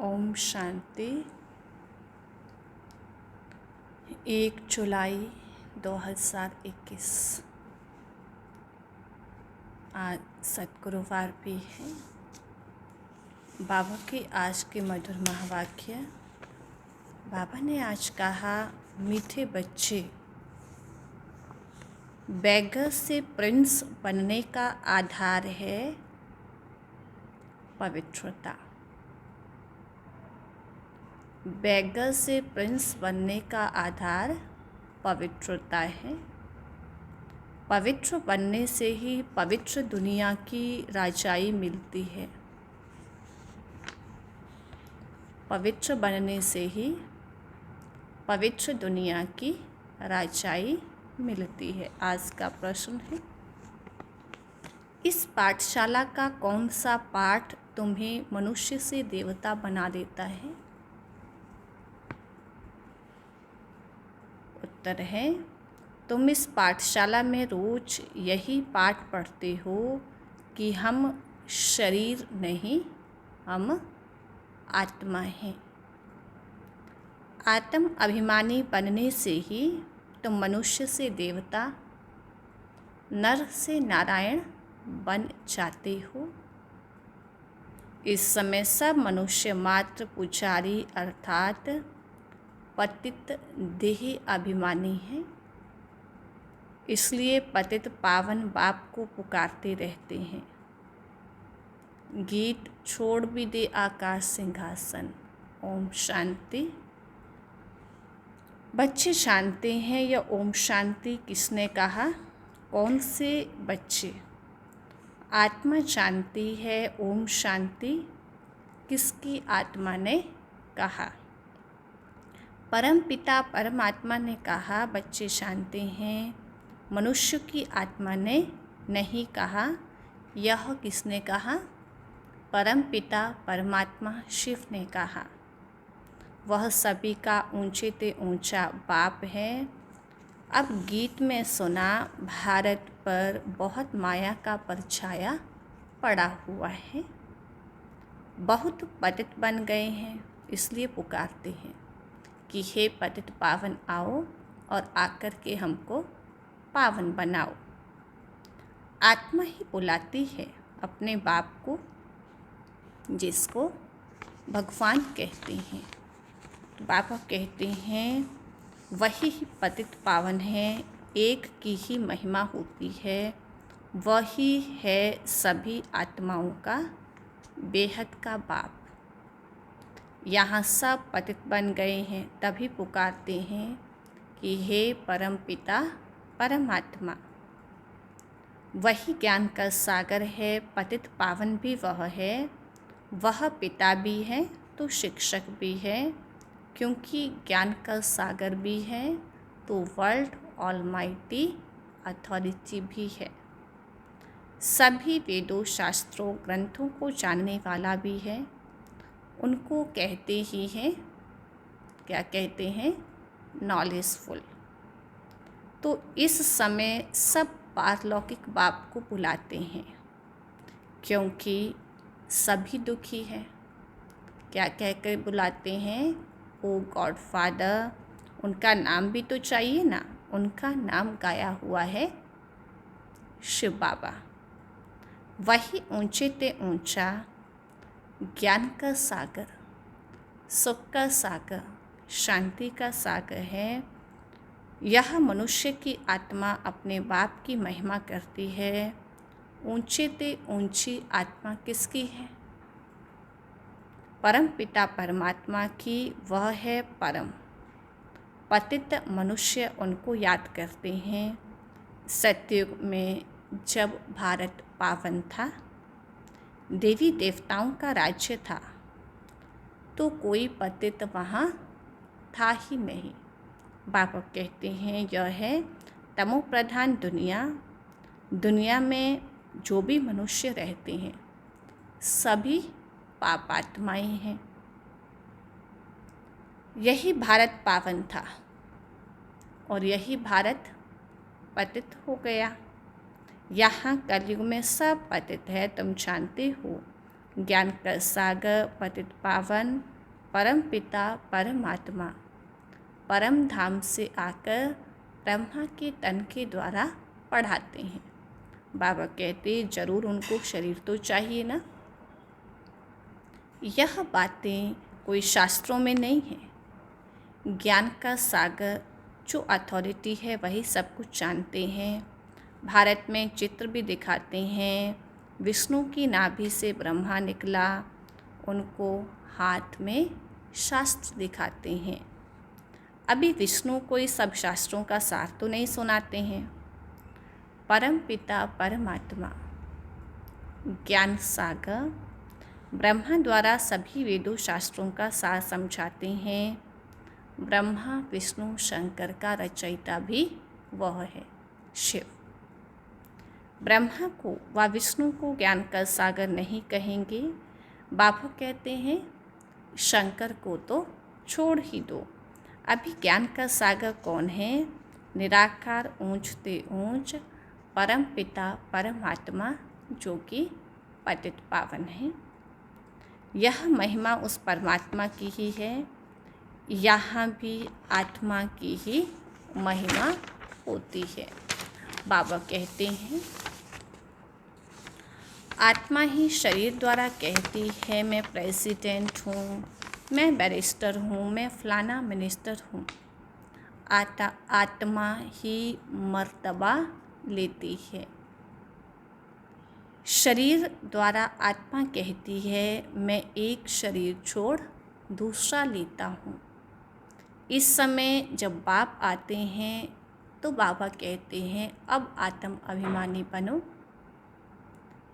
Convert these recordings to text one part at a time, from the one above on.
ओम शांति। 1 जुलाई 2021 आज सतगुरुवार भी है। बाबा के आज के मधुर महावाक्य। बाबा ने आज कहा, मीठे बच्चे, बैगर से प्रिंस बनने का आधार है पवित्रता। बैगर से प्रिंस बनने का आधार पवित्रता है। पवित्र बनने से ही पवित्र दुनिया की राजाई मिलती है। पवित्र बनने से ही पवित्र दुनिया की राजाई मिलती है। आज का प्रश्न है, इस पाठशाला का कौन सा पाठ तुम्हें मनुष्य से देवता बना देता है? उत्तर है, तुम इस पाठशाला में रोज यही पाठ पढ़ते हो कि हम शरीर नहीं, हम आत्मा हैं। आत्म अभिमानी बनने से ही तुम मनुष्य से देवता, नर से नारायण बन जाते हो। इस समय सब मनुष्य मात्र पुजारी अर्थात पतित देही अभिमानी हैं। इसलिए पतित पावन बाप को पुकारते रहते हैं। गीत छोड़ भी दे आकाश सिंहासन। ओम शांति। बच्चे जानते हैं यह ओम शांति किसने कहा? कौन से बच्चे? आत्मा जानती है ओम शांति किसकी आत्मा ने कहा? परम पिता परमात्मा ने कहा। बच्चे जानते हैं मनुष्य की आत्मा ने नहीं कहा। यह किसने कहा? परम पिता परमात्मा शिव ने कहा। वह सभी का ऊंचे ते ऊंचा बाप है। अब गीत में सुना, भारत पर बहुत माया का परछाया पड़ा हुआ है। बहुत पतित बन गए हैं, इसलिए पुकारते हैं कि हे पतित पावन आओ और आकर के हमको पावन बनाओ। आत्मा ही बुलाती है अपने बाप को, जिसको भगवान कहते हैं। बाबा कहते हैं वही पतित पावन है, एक की ही महिमा होती है। वही है सभी आत्माओं का बेहद का बाप। यहाँ सब पतित बन गए हैं, तभी पुकारते हैं कि हे परम पिता परमात्मा। वही ज्ञान का सागर है, पतित पावन भी वह है। वह पिता भी है तो शिक्षक भी है, क्योंकि ज्ञान का सागर भी है तो वर्ल्ड ऑलमाइटी अथॉरिटी भी है। सभी वेदों शास्त्रों ग्रंथों को जानने वाला भी है। उनको कहते ही हैं, क्या कहते हैं? नॉलेजफुल। तो इस समय सब पारलौकिक बाप को बुलाते हैं, क्योंकि सभी दुखी हैं। क्या कहकर बुलाते हैं? ओ गॉड फादर। उनका नाम भी तो चाहिए ना। उनका नाम गाया हुआ है शिव बाबा। वही ऊंचे ते ऊंचा ज्ञान का सागर, सुख का सागर, शांति का सागर है। यह मनुष्य की आत्मा अपने बाप की महिमा करती है। ऊंचे ते ऊंची आत्मा किसकी है? परम पिता परमात्मा की। वह है परम। पतित मनुष्य उनको याद करते हैं। सतयुग में जब भारत पावन था, देवी देवताओं का राज्य था, तो कोई पतित वहाँ था ही नहीं। बाबा कहते हैं यह है तमो प्रधान दुनिया। दुनिया में जो भी मनुष्य रहते हैं सभी पापात्माएं हैं। यही भारत पावन था और यही भारत पतित हो गया। यहाँ कलयुग में सब पतित है, तुम जानते हो। ज्ञान का सागर पतित पावन परम पिता परमात्मा परम धाम से आकर ब्रह्मा के तन के द्वारा पढ़ाते हैं। बाबा कहते ज़रूर उनको शरीर तो चाहिए ना। यह बातें कोई शास्त्रों में नहीं है। ज्ञान का सागर जो अथॉरिटी है वही सब कुछ जानते हैं। भारत में चित्र भी दिखाते हैं। विष्णु की नाभि से ब्रह्मा निकला, उनको हाथ में शास्त्र दिखाते हैं। अभी विष्णु कोई सब शास्त्रों का सार तो नहीं सुनाते हैं। परम पिता परमात्मा ज्ञान सागर ब्रह्मा द्वारा सभी वेदों शास्त्रों का सार समझाते हैं। ब्रह्मा विष्णु शंकर का रचयिता भी वह है, शिव। ब्रह्मा को व विष्णु को ज्ञान का सागर नहीं कहेंगे। बाबा कहते हैं शंकर को तो छोड़ ही दो। अभी ज्ञान का सागर कौन है? निराकार ऊंचते ऊंच परम पिता परमात्मा जो कि पतित पावन है। यह महिमा उस परमात्मा की ही है। यहाँ भी आत्मा की ही महिमा होती है। बाबा कहते हैं आत्मा ही शरीर द्वारा कहती है मैं प्रेसिडेंट हूँ, मैं बैरिस्टर हूँ, मैं फलाना मिनिस्टर हूँ। आत्मा ही मर्तबा लेती है। शरीर द्वारा आत्मा कहती है मैं एक शरीर छोड़ दूसरा लेता हूँ। इस समय जब बाप आते हैं तो बाबा कहते हैं अब आत्म अभिमानी बनो।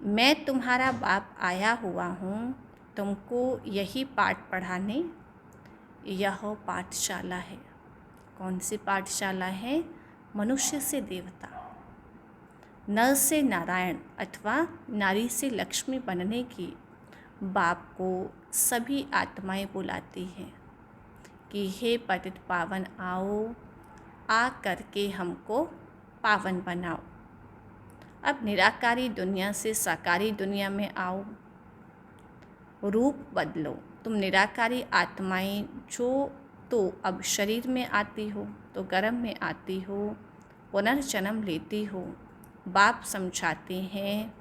मैं तुम्हारा बाप आया हुआ हूँ तुमको यही पाठ पढ़ाने। यह पाठशाला है। कौन सी पाठशाला है? मनुष्य से देवता, नर से नारायण अथवा नारी से लक्ष्मी बनने की बाप को सभी आत्माएं बुलाती हैं कि हे पतित पावन आओ, आ करके हमको पावन बनाओ। अब निराकारी दुनिया से साकारी दुनिया में आओ, रूप बदलो। तुम निराकारी आत्माएं जो तो अब शरीर में आती हो तो गर्भ में आती हो, पुनर्जन्म लेती हो। बाप समझाते हैं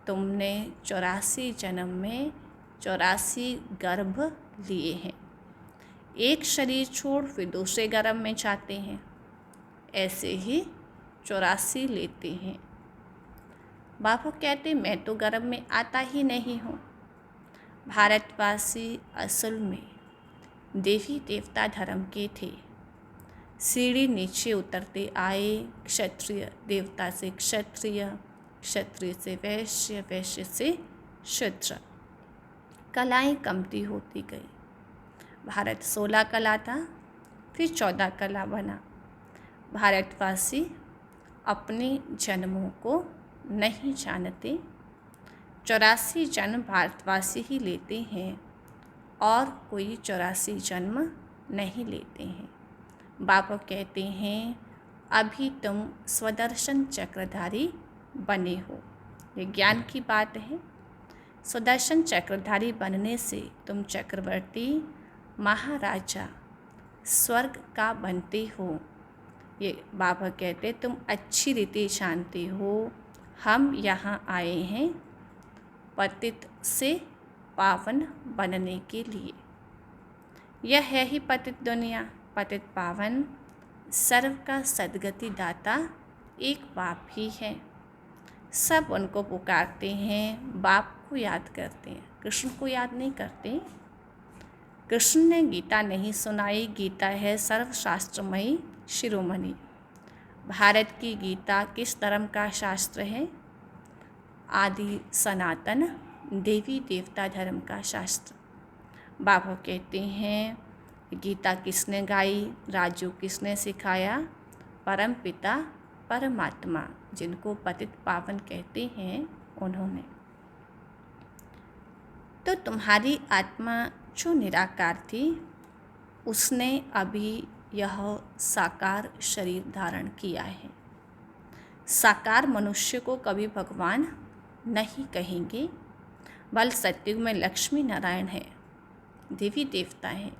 तुमने 84 जन्म में 84 गर्भ लिए हैं। एक शरीर छोड़ फिर दूसरे गर्भ में जाते हैं, ऐसे ही 84 लेते हैं। बाबा कहते मैं तो गर्भ में आता ही नहीं हूँ। भारतवासी असल में देवी देवता धर्म के थे। सीढ़ी नीचे उतरते आए, क्षत्रिय देवता से क्षत्रिय, क्षत्रिय से वैश्य, वैश्य से शूद्र। कलाएं कमती होती गई। भारत 16 कला था, फिर 14 कला बना। भारतवासी अपने जन्मों को नहीं जानते। 84 जन्म भारतवासी ही लेते हैं और कोई 84 जन्म नहीं लेते हैं। बाबा कहते हैं अभी तुम स्वदर्शन चक्रधारी बने हो। ये ज्ञान की बात है। स्वदर्शन चक्रधारी बनने से तुम चक्रवर्ती महाराजा स्वर्ग का बनते हो। ये बाबा कहते तुम अच्छी रीति जानते हो। हम यहाँ आए हैं पतित से पावन बनने के लिए। यह है ही पतित दुनिया। पतित पावन सर्व का सद्गति दाता एक बाप ही है। सब उनको पुकारते हैं, बाप को याद करते हैं, कृष्ण को याद नहीं करते। कृष्ण ने गीता नहीं सुनाई। गीता है सर्वशास्त्रमयी शिरोमणि। भारत की गीता किस धर्म का शास्त्र है? आदि सनातन देवी देवता धर्म का शास्त्र। बाबा कहते हैं गीता किसने गाई, राजू किसने सिखाया? परम पिता परमात्मा जिनको पतित पावन कहते हैं उन्होंने। तो तुम्हारी आत्मा जो निराकार थी उसने अभी यह साकार शरीर धारण किया है। साकार मनुष्य को कभी भगवान नहीं कहेंगे, बल सत्युग में लक्ष्मी नारायण है। देवी देवता हैं,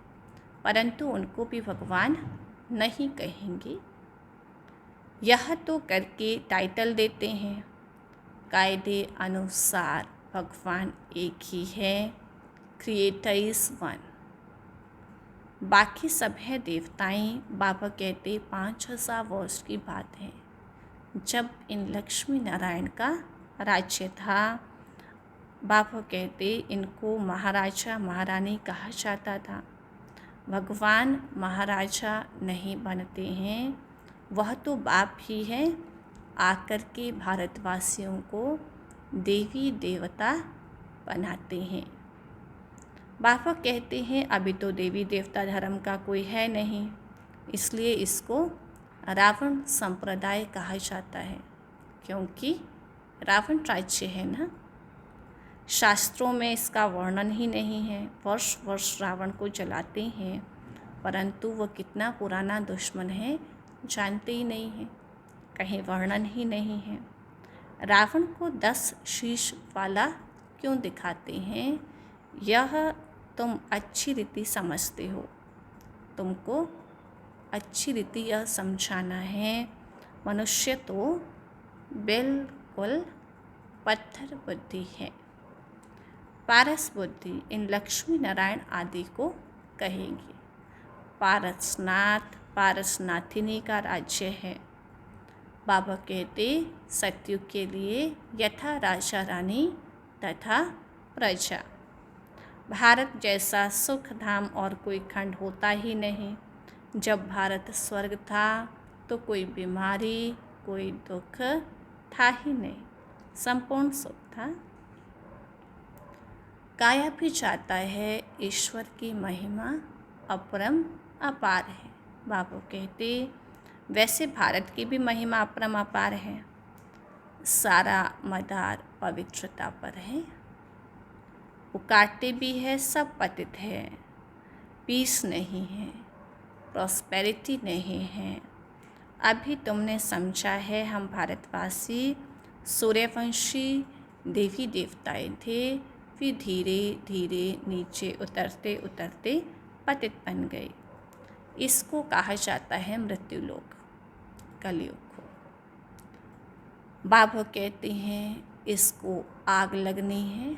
परंतु उनको भी भगवान नहीं कहेंगे। यह तो करके टाइटल देते हैं। कायदे अनुसार भगवान एक ही है, क्रिएटर इज वन, बाकी सब है देवताएं। बाबा कहते 5000 वर्ष की बात है, जब इन लक्ष्मी नारायण का राज्य था। बाबा कहते इनको महाराजा महारानी कहा जाता था। भगवान महाराजा नहीं बनते हैं, वह तो बाप ही है, आकर के भारतवासियों को देवी देवता बनाते हैं। बाबा कहते हैं अभी तो देवी देवता धर्म का कोई है नहीं, इसलिए इसको रावण संप्रदाय कहा जाता है, क्योंकि रावण राज्य है ना। शास्त्रों में इसका वर्णन ही नहीं है। वर्ष वर्ष रावण को जलाते हैं, परंतु वह कितना पुराना दुश्मन है जानते ही नहीं हैं, कहीं वर्णन ही नहीं है। रावण को 10 शीश वाला क्यों दिखाते हैं? यह तुम अच्छी रीति समझते हो, तुमको अच्छी रीति यह समझाना है। मनुष्य तो बिल्कुल पत्थर बुद्धि है। पारस बुद्धि इन लक्ष्मी नारायण आदि को कहेंगे। पारसनाथ पारसनाथिनी का राज्य है। बाबा कहते सतयुग के लिए यथा राजा रानी तथा प्रजा। भारत जैसा सुख धाम और कोई खंड होता ही नहीं। जब भारत स्वर्ग था तो कोई बीमारी कोई दुख था ही नहीं, संपूर्ण सुख था। काया भी चाहता है ईश्वर की महिमा अपरम अपार है। बाबू कहते वैसे भारत की भी महिमा अपरम अपार है, सारा मदार पवित्रता पर है। पुकारते भी है सब पतित है, पीस नहीं है, प्रॉस्पेरिटी नहीं है। अभी तुमने समझा है हम भारतवासी सूर्यवंशी देवी देवताएं थे, फिर धीरे धीरे नीचे उतरते उतरते पतित बन गए। इसको कहा जाता है मृत्युलोक, कलयुग को। बाबा कहते हैं इसको आग लगनी है।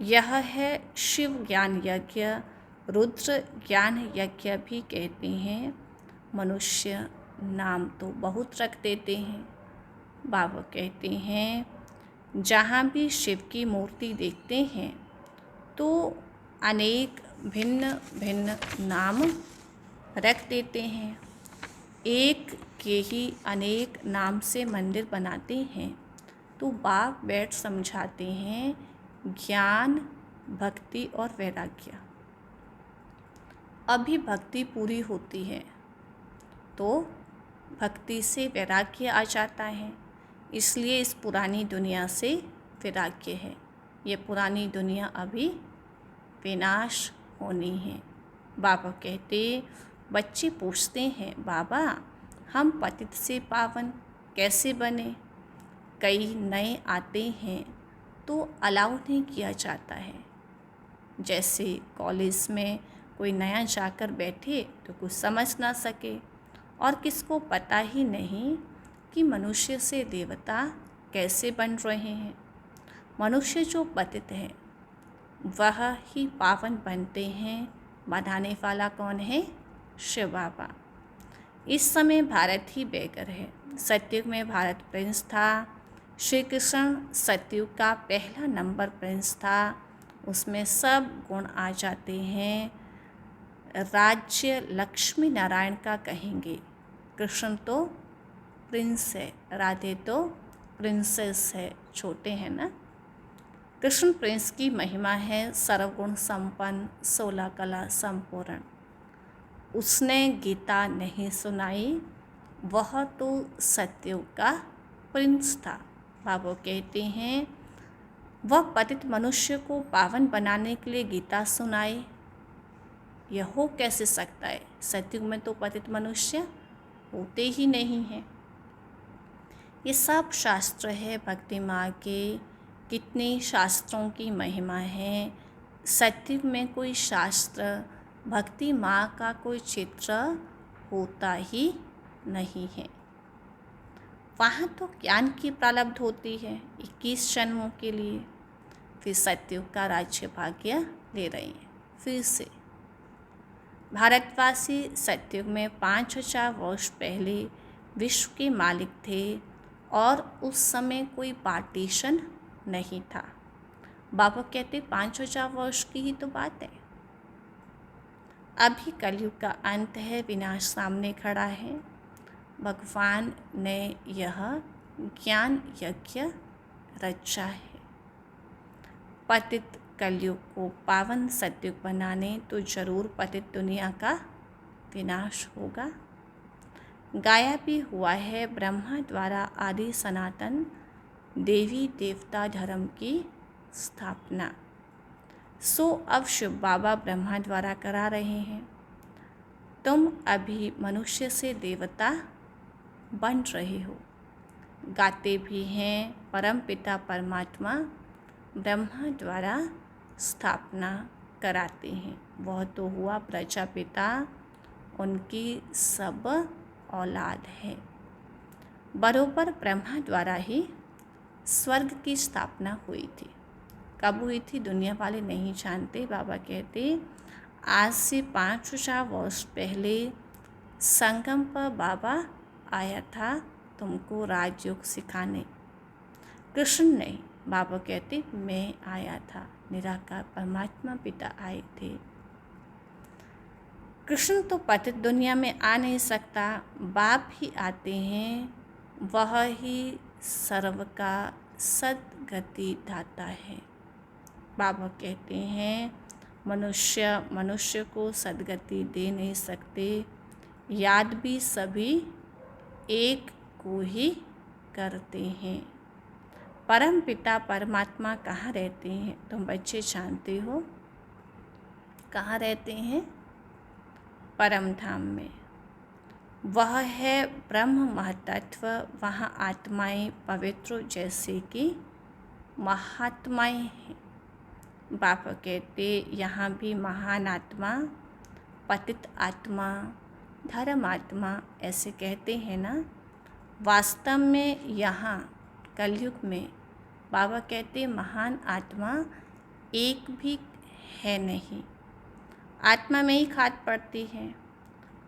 यह है शिव ज्ञान यज्ञ, रुद्र ज्ञान यज्ञ भी कहते हैं। मनुष्य नाम तो बहुत रख देते हैं। बाबा कहते हैं जहाँ भी शिव की मूर्ति देखते हैं तो अनेक भिन्न भिन्न नाम रख देते हैं। एक के ही अनेक नाम से मंदिर बनाते हैं तो बाप बैठ समझाते हैं ज्ञान भक्ति और वैराग्य। अभी भक्ति पूरी होती है तो भक्ति से वैराग्य आ जाता है, इसलिए इस पुरानी दुनिया से वैराग्य है। ये पुरानी दुनिया अभी विनाश होनी है। बाबा कहते बच्चे पूछते हैं बाबा हम पतित से पावन कैसे बने? कई नए आते हैं तो अलाउ नहीं किया जाता है। जैसे कॉलेज में कोई नया जाकर बैठे तो कुछ समझ ना सके और किसको पता ही नहीं कि मनुष्य से देवता कैसे बन रहे हैं। मनुष्य जो पतित है वह ही पावन बनते हैं। बनाने वाला कौन है? शिव बाबा। इस समय भारत ही बेगर है। सतयुग में भारत प्रिंस था। श्री कृष्ण सतयुग का पहला नंबर प्रिंस था। उसमें सब गुण आ जाते हैं। राज्य लक्ष्मी नारायण का कहेंगे। कृष्ण तो प्रिंस है, राधे तो प्रिंसेस है, छोटे हैं ना। कृष्ण प्रिंस की महिमा है सर्वगुण संपन्न 16 कला संपूर्ण। उसने गीता नहीं सुनाई, वह तो सतयुग का प्रिंस था। बाबा कहते हैं वह पतित मनुष्य को पावन बनाने के लिए गीता सुनाए, यह हो कैसे सकता है? सतयुग में तो पतित मनुष्य होते ही नहीं हैं। ये सब शास्त्र है भक्ति माँ के। कितने शास्त्रों की महिमा है। सत्युग में कोई शास्त्र, भक्ति माँ का कोई चित्र होता ही नहीं है। वहाँ तो ज्ञान की प्रारब्ध होती है 21 जन्मों के लिए। फिर सत्युग का राज्य भाग्य ले रही हैं। फिर से भारतवासी सत्युग में 5000 वर्ष पहले विश्व के मालिक थे और उस समय कोई पार्टीशन नहीं था। बाबा कहते 5000 वर्ष की ही तो बात है। अभी कलयुग का अंत है, विनाश सामने खड़ा है। भगवान ने यह ज्ञान यज्ञ रचा है। पतित कलयुग को पावन सत्युग बनाने तो जरूर पतित दुनिया का विनाश होगा। गाया भी हुआ है ब्रह्मा द्वारा आदि सनातन देवी देवता धर्म की स्थापना। सो अब शिव बाबा ब्रह्मा द्वारा करा रहे हैं। तुम अभी मनुष्य से देवता बन रहे हो। गाते भी हैं परम पिता परमात्मा ब्रह्मा द्वारा स्थापना कराते हैं। वह तो हुआ प्रजापिता, उनकी सब औलाद है। बरोबर ब्रह्मा द्वारा ही स्वर्ग की स्थापना हुई थी। कब हुई थी दुनिया वाले नहीं जानते। बाबा कहते आज से 5000 वर्ष पहले संगम पर बाबा आया था तुमको राजयोग सिखाने। कृष्ण नहीं, बाबा कहते मैं आया था, निराकार परमात्मा पिता आए थे। कृष्ण तो पतित दुनिया में आ नहीं सकता, बाप ही आते हैं। वह ही सर्व का सद्गति दाता है। बाबा कहते हैं मनुष्य को सद्गति दे नहीं सकते, याद भी सभी एक को ही करते हैं। परम पिता परमात्मा कहाँ रहते हैं तुम बच्चे जानते हो? कहाँ रहते हैं? परम धाम में। वह है ब्रह्म महतत्व। वहाँ आत्माएं पवित्र जैसे कि महात्माएं हैं। बाबा कहते यहाँ भी महान आत्मा, पतित आत्मा, धर्म आत्मा ऐसे कहते हैं ना। वास्तव में यहाँ कलयुग में बाबा कहते महान आत्मा एक भी है नहीं। आत्मा में ही खाद पड़ती है।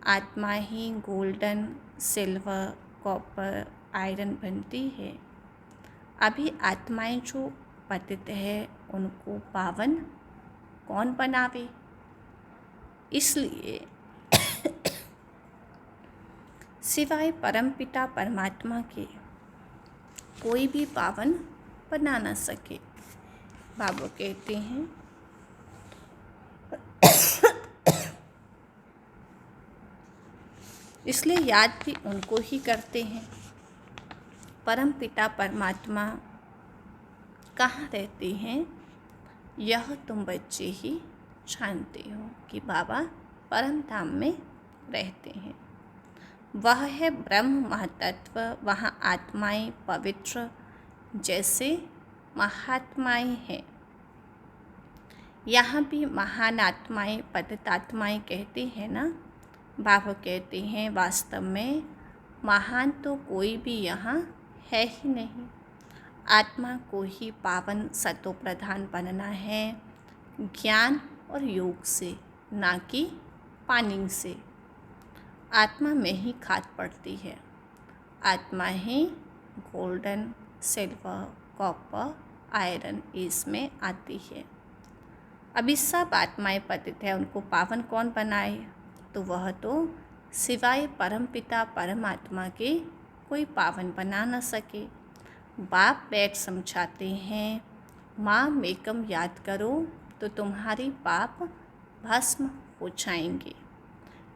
आत्मा ही गोल्डन, सिल्वर, कॉपर, आयरन बनती है। अभी आत्माएं जो पतित है उनको पावन कौन बनावे? इसलिए सिवाय परमपिता परमात्मा के कोई भी पावन बना न सके। बाबा कहते हैं इसलिए याद भी उनको ही करते हैं। परम पिता परमात्मा कहाँ रहते हैं यह तुम बच्चे ही जानते हो कि बाबा परम धाम में रहते हैं। वह है ब्रह्म महतत्व। वहाँ आत्माएं पवित्र जैसे महात्माएं हैं। यहाँ भी महान आत्माएं पतित आत्माएं कहते हैं ना। बाबा कहते हैं वास्तव में महान तो कोई भी यहाँ है ही नहीं। आत्मा को ही पावन सतो प्रधान बनना है, ज्ञान और योग से, ना कि पानी से। आत्मा में ही खाद पड़ती है। आत्मा ही गोल्डन, सिल्वर, कॉपर, आयरन इसमें आती है। अभी सब आत्माएं पतित है, उनको पावन कौन बनाए? तो वह तो सिवाय परमपिता परमात्मा के कोई पावन बना न सके। बाप बैठ समझाते हैं माँ मेकम याद करो तो तुम्हारी पाप भस्म हो जाएंगे।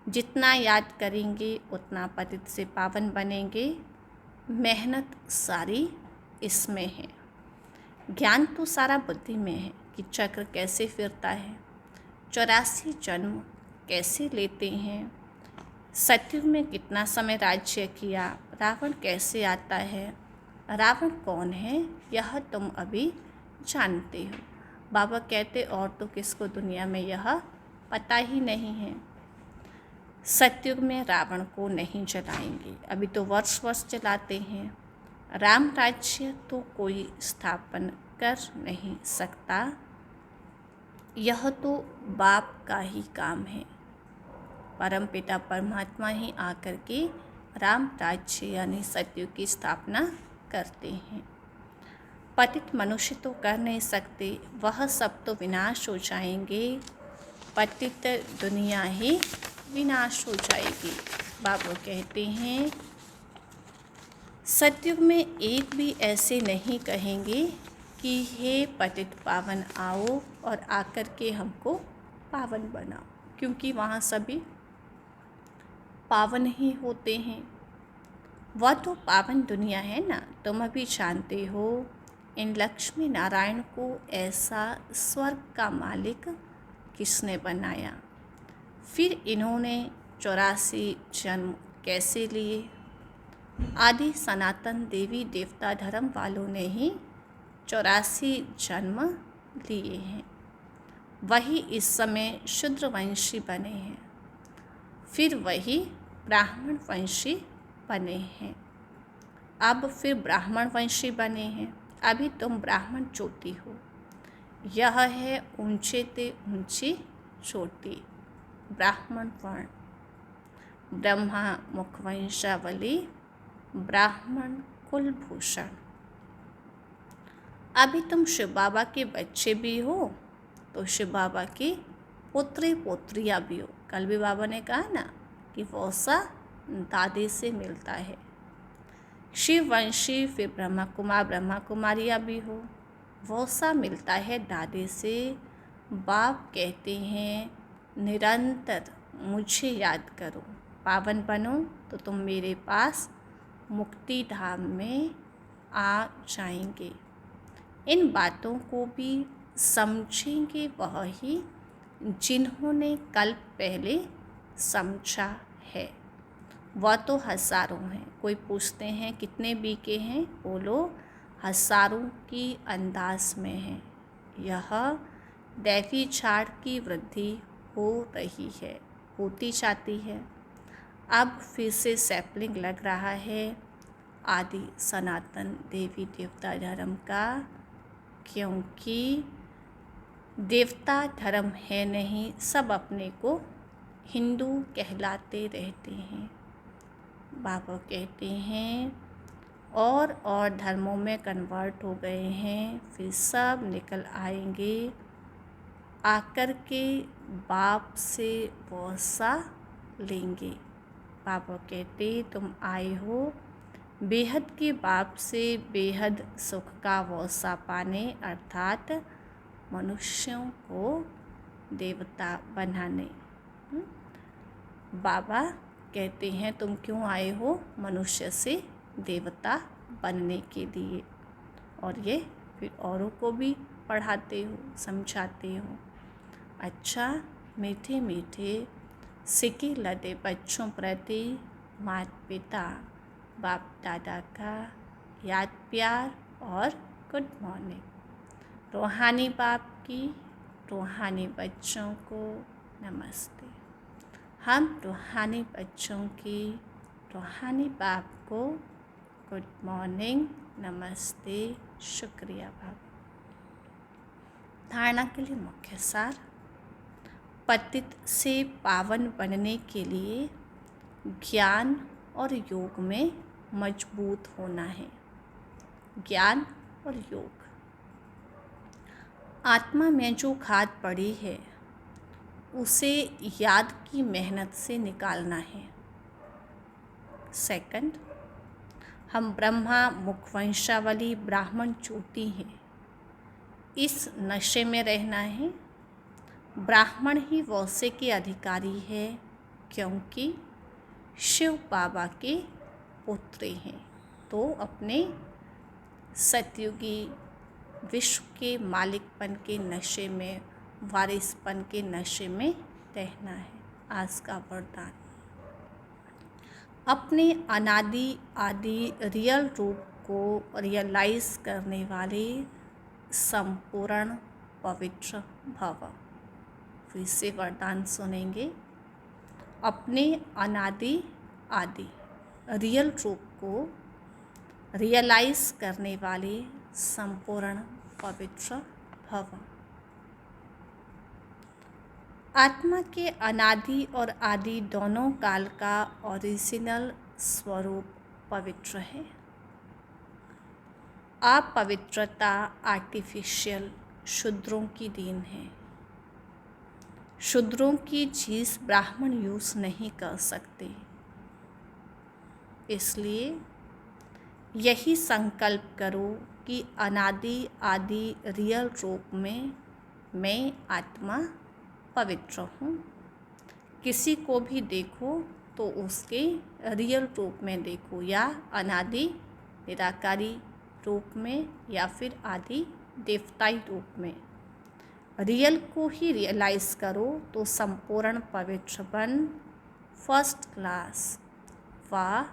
जितना याद करेंगे उतना पतित से पावन बनेंगे। मेहनत सारी इसमें है। ज्ञान तो सारा बुद्धि में है कि चक्र कैसे फिरता है, 84 जन्म कैसे लेते हैं, सत्युग में कितना समय राज्य किया, रावण कैसे आता है, रावण कौन है यह तुम अभी जानते हो। बाबा कहते और तो किसको दुनिया में यह पता ही नहीं है। सतयुग में रावण को नहीं जलाएंगे, अभी तो वर्ष वर्ष जलाते हैं। राम राज्य तो कोई स्थापन कर नहीं सकता, यह तो बाप का ही काम है। परम पिता परमात्मा ही आकर के राम राज्य यानी सतयुग की स्थापना करते हैं। पतित मनुष्य तो कर नहीं सकते, वह सब तो विनाश हो जाएंगे। पतित दुनिया ही विनाश हो जाएगी। बाबा कहते हैं सतयुग में एक भी ऐसे नहीं कहेंगे कि हे पतित पावन आओ और आकर के हमको पावन बनाओ, क्योंकि वहाँ सभी पावन ही होते हैं। वह तो पावन दुनिया है ना। तुम अभी जानते हो इन लक्ष्मी नारायण को ऐसा स्वर्ग का मालिक किसने बनाया। फिर इन्होंने 84 जन्म कैसे लिए। आदि सनातन देवी देवता धर्म वालों ने ही 84 जन्म लिए हैं। वही इस समय शूद्र वंशी बने हैं, फिर वही ब्राह्मण वंशी बने हैं, अब फिर ब्राह्मण वंशी बने हैं। अभी तुम ब्राह्मण ज्योति हो। यह है ऊंचे ते ऊंची चोटी, ब्राह्मण वर्ण। ब्रह्मा मुखवंशावली, ब्राह्मण कुलभूषण। अभी तुम शिव बाबा के बच्चे भी हो तो शिव बाबा की पुत्री पोत्रियाँ भी हो। कल भी बाबा ने कहा ना कि वैसा दादी से मिलता है। शिववंशी फिर ब्रह्मा कुमारियाँ भी हो, वैसा मिलता है दादी से। बाप कहते हैं निरंतर मुझे याद करो, पावन बनो तो तुम मेरे पास मुक्ति धाम में आ जाएंगे। इन बातों को भी समझेंगे वह ही जिन्होंने कल पहले समझा है। वह तो हज़ारों हैं। कोई पूछते हैं कितने बीके हैं, बोलो हज़ारों की अंदाज में है। यह दैवी झाड़ की वृद्धि हो रही है, होती जाती है। अब फिर से सैपलिंग लग रहा है आदि सनातन देवी देवता धर्म का, क्योंकि देवता धर्म है नहीं, सब अपने को हिंदू कहलाते रहते हैं। बाबा कहते हैं और धर्मों में कन्वर्ट हो गए हैं, फिर सब निकल आएंगे, आकर के बाप से वसा लेंगे। बाबा कहते तुम आए हो बेहद के बाप से बेहद सुख का वसा पाने, अर्थात मनुष्यों को देवता बनाने। बाबा कहते हैं तुम क्यों आए हो, मनुष्य से देवता बनने के लिए। और ये फिर औरों को भी पढ़ाते हो, समझाते हो। अच्छा, मीठे मीठे सिक्के लदे बच्चों प्रति माता पिता बाप दादा का याद प्यार और गुड मॉर्निंग। रूहानी बाप की रूहानी बच्चों को नमस्ते। हम रूहानी बच्चों की रूहानी बाप को गुड मॉर्निंग, नमस्ते, शुक्रिया बाप। धारणा के लिए मुख्य सार। पतित से पावन बनने के लिए ज्ञान और योग में मजबूत होना है। ज्ञान और योग। आत्मा में जो खाद पड़ी है उसे याद की मेहनत से निकालना है। सेकंड, हम ब्रह्मा मुखवंशावली ब्राह्मण चोटी हैं, इस नशे में रहना है। ब्राह्मण ही वैसे के अधिकारी है, क्योंकि शिव बाबा के पुत्र हैं, तो अपने सतयुगी विश्व के मालिकपन के नशे में, वारिसपन के नशे में रहना है। आज का वरदान। अपने अनादि आदि रियल रूप को रियलाइज करने वाले संपूर्ण पवित्र भव। फिर से वरदान सुनेंगे। अपने अनादि आदि रियल रूप को रियलाइज करने वाले संपूर्ण पवित्र भव। आत्मा के अनादि और आदि दोनों काल का ओरिजिनल स्वरूप पवित्र है। अपवित्रता आर्टिफिशियल शूद्रों की देन है। शूद्रों की चीज़ ब्राह्मण यूज़ नहीं कर सकते। इसलिए यही संकल्प करो कि अनादि आदि रियल रूप में मैं आत्मा पवित्र हूँ। किसी को भी देखो तो उसके रियल रूप में देखो, या अनादि निराकारी रूप में या फिर आदि देवताई रूप में। रियल को ही रियलाइज़ करो तो संपूर्ण पवित्र बन फर्स्ट क्लास व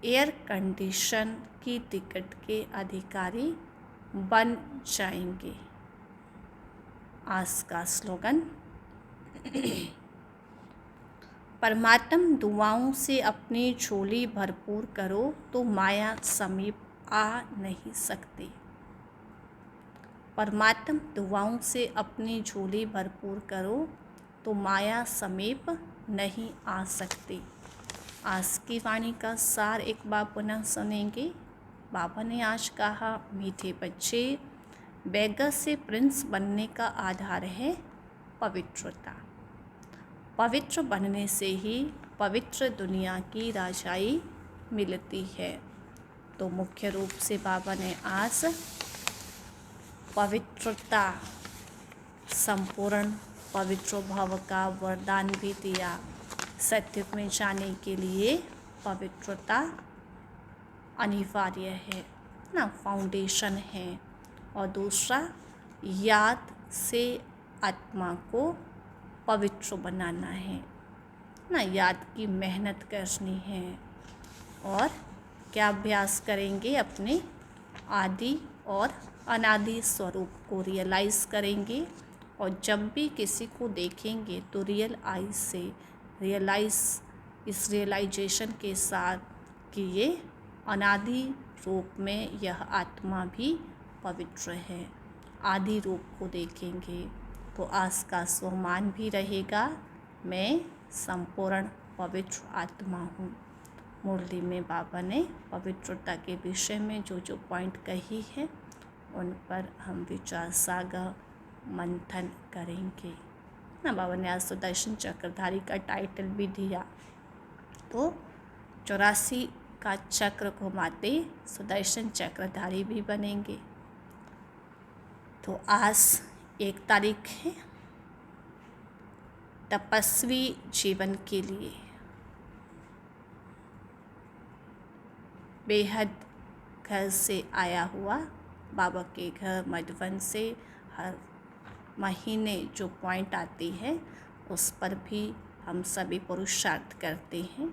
एयर कंडीशन की टिकट के अधिकारी बन जाएंगे। आज का स्लोगन। परमात्म दुआओं से अपनी झोली भरपूर करो तो माया समीप आ नहीं सकती। परमात्म दुआओं से अपनी झोली भरपूर करो तो माया समीप नहीं आ सकती। आज की वाणी का सार एक बार पुनः सुनेंगे। बाबा ने आज कहा, मीठे बच्चे, बेगर से प्रिंस बनने का आधार है पवित्रता। पवित्र बनने से ही पवित्र दुनिया की राजाई मिलती है। तो मुख्य रूप से बाबा ने आज पवित्रता, संपूर्ण पवित्र भाव का वरदान भी दिया। सत्य में जाने के लिए पवित्रता अनिवार्य है ना, फाउंडेशन है। और दूसरा, याद से आत्मा को पवित्र बनाना है ना, याद की मेहनत करनी है। और क्या अभ्यास करेंगे? अपने आदि और अनादि स्वरूप को रियलाइज़ करेंगे। और जब भी किसी को देखेंगे तो रियल आई से रियलाइज़, इस रियलाइजेशन के साथ कि ये अनादि रूप में यह आत्मा भी पवित्र है। आदि रूप को देखेंगे तो आज का सम्मान भी रहेगा, मैं संपूर्ण पवित्र आत्मा हूँ। मुरली में बाबा ने पवित्रता के विषय में जो जो पॉइंट कही है उन पर हम विचार सागर मंथन करेंगे ना। बाबा ने आज सुदर्शन चक्रधारी का टाइटल भी दिया, तो 84 का चक्र घुमाते सुदर्शन चक्रधारी भी बनेंगे। तो आज 1 तारीख है तपस्वी जीवन के लिए। बेहद घर से आया हुआ बाबा के घर मधुबन से हर महीने जो पॉइंट आती है उस पर भी हम सभी पुरुषार्थ करते हैं।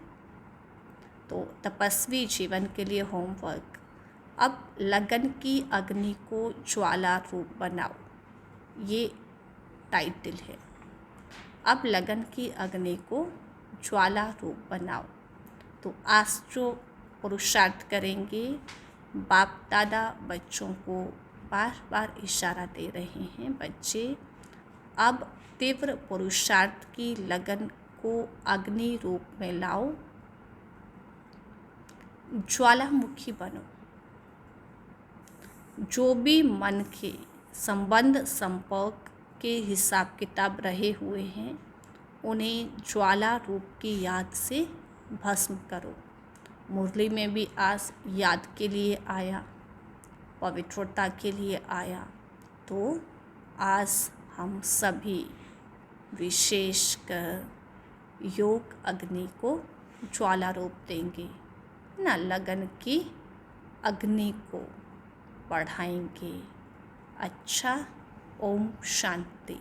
तो तपस्वी जीवन के लिए होमवर्क। अब लगन की अग्नि को ज्वाला रूप बनाओ, ये टाइटल है। अब लगन की अग्नि को ज्वाला रूप बनाओ। तो आज जो पुरुषार्थ करेंगे, बाप दादा बच्चों को बार बार इशारा दे रहे हैं, बच्चे अब तीव्र पुरुषार्थ की लगन को अग्नि रूप में लाओ, ज्वालामुखी बनो। जो भी मन के संबंध संपर्क के हिसाब किताब रहे हुए हैं उन्हें ज्वाला रूप की याद से भस्म करो। मुरली में भी आज याद के लिए आया, पवित्रता के लिए आया। तो आज हम सभी विशेषकर योग अग्नि को ज्वाला रूप देंगे ना, लगन की अग्नि को बढ़ाएंगे। अच्छा, ओम शांति।